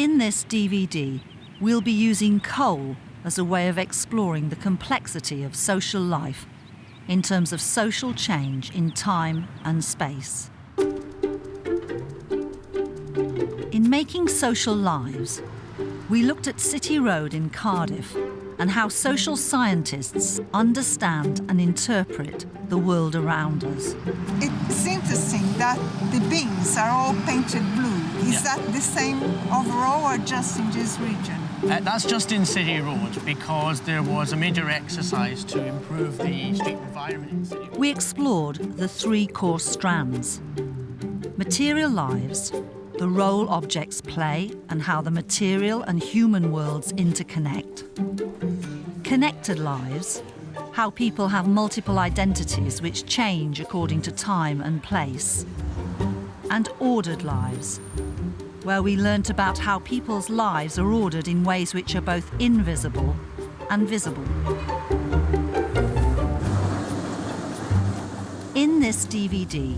In this DVD, we'll be using coal as a way of exploring the complexity of social life in terms of social change in time and space. In Making Social Lives, we looked at City Road in Cardiff and how social scientists understand and interpret the world around us. It's interesting that the bins are all painted blue. Is that the same overall or just in this region? That's just in City Road because there was a major exercise to improve the street environment in City Road. We explored the three core strands: material lives, the role objects play and how the material and human worlds interconnect; connected lives, how people have multiple identities which change according to time and place; and ordered lives, where we learnt about how people's lives are ordered in ways which are both invisible and visible. In this DVD,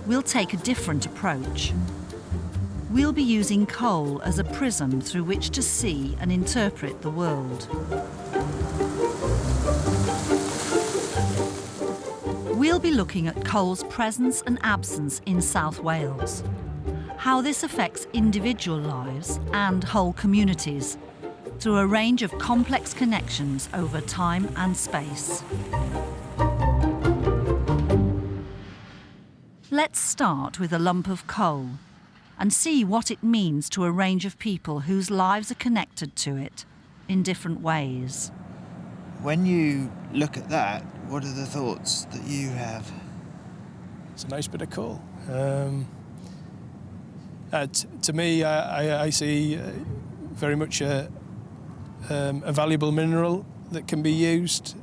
we'll take a different approach. We'll be using coal as a prism through which to see and interpret the world. We'll be looking at coal's presence and absence in South Wales, how this affects individual lives and whole communities through a range of complex connections over time and space. Let's start with a lump of coal and see what it means to a range of people whose lives are connected to it in different ways. When you look at that, what are the thoughts that you have? It's a nice bit of coal. To me, I see very much a valuable mineral that can be used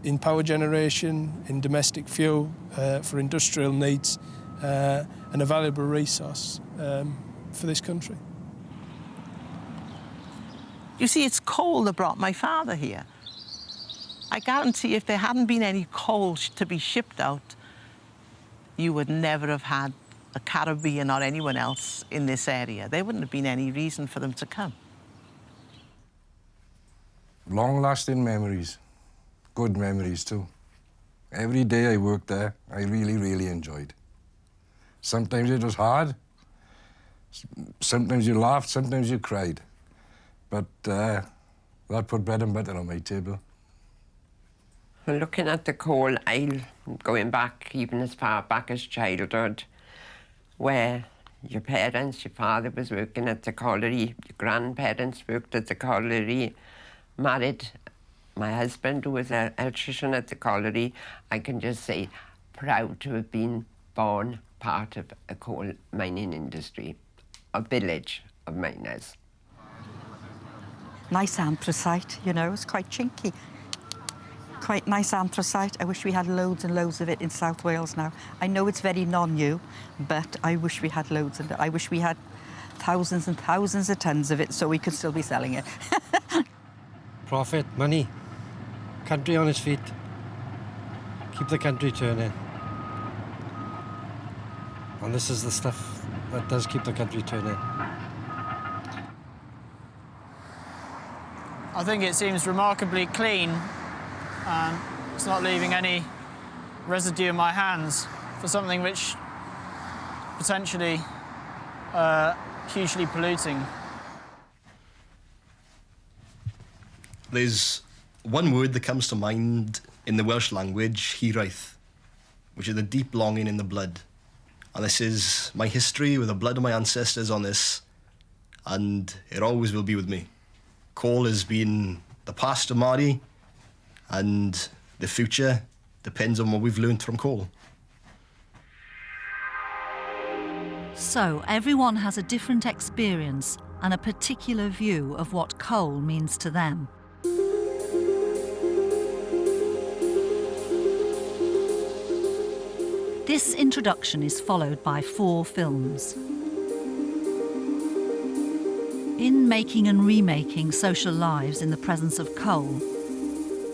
in power generation, in domestic fuel, for industrial needs, and a valuable resource for this country. You see, it's coal that brought my father here. I guarantee if there hadn't been any coal to be shipped out, you would never have had a Caribbean or anyone else in this area. There wouldn't have been any reason for them to come. Long-lasting memories, good memories too. Every day I worked there, I really, really enjoyed. Sometimes it was hard, sometimes you laughed, sometimes you cried. But that put bread and butter on my table. Well, looking at the coal aisle, going back even as far back as childhood, where your parents, your father was working at the colliery, your grandparents worked at the colliery, married my husband, who was an electrician at the colliery. I can just say, proud to have been born part of a coal mining industry, a village of miners. Nice anthracite, you know, it's quite chinky. Quite nice anthracite. I wish we had loads and loads of it in South Wales now. I know it's very non-new, but I wish we had loads of it. I wish we had thousands and thousands of tons of it so we could still be selling it. Profit, money, country on its feet, keep the country turning. And this is the stuff that does keep the country turning. I think it seems remarkably clean and it's not leaving any residue in my hands for something which potentially hugely polluting. There's one word that comes to mind in the Welsh language, hiraeth, which is the deep longing in the blood. And this is my history with the blood of my ancestors on this, and it always will be with me. Coal has been the past of Māori, and the future depends on what we've learned from coal. So everyone has a different experience and a particular view of what coal means to them. This introduction is followed by 4 films. In Making and Remaking Social Lives in the Presence of Coal,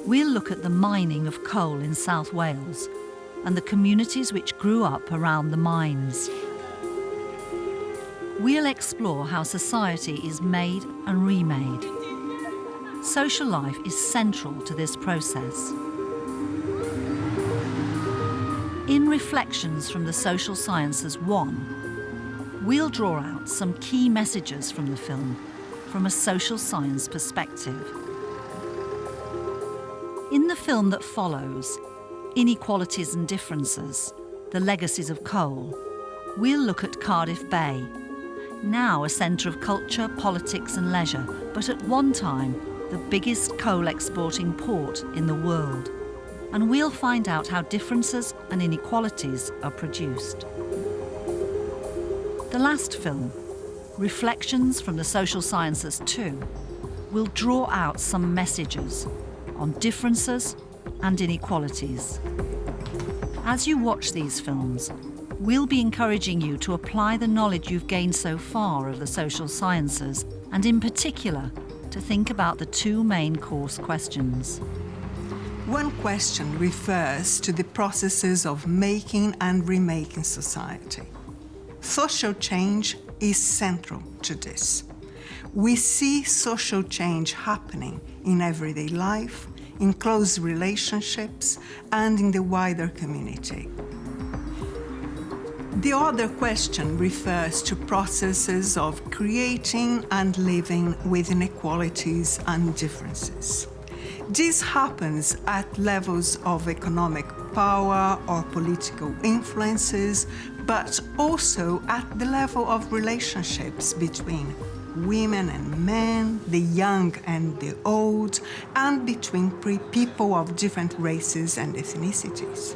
we'll look at the mining of coal in South Wales and the communities which grew up around the mines. we'll explore how society is made and remade. Social life is central to this process. In Reflections from the Social Sciences 1, we'll draw out some key messages from the film from a social science perspective. In the film that follows, Inequalities and Differences, The Legacies of Coal, we'll look at Cardiff Bay, now a centre of culture, politics and leisure, but at one time the biggest coal exporting port in the world. And we'll find out how differences and inequalities are produced. The last film, Reflections from the Social Sciences 2, will draw out some messages on differences and inequalities. As you watch these films, we'll be encouraging you to apply the knowledge you've gained so far of the social sciences, and in particular, to think about the two main course questions. One question refers to the processes of making and remaking society. Social change is central to this. We see social change happening in everyday life, in close relationships, and in the wider community. The other question refers to processes of creating and living with inequalities and differences. This happens at levels of economic power or political influences, but also at the level of relationships between women and men, the young and the old, and between people of different races and ethnicities.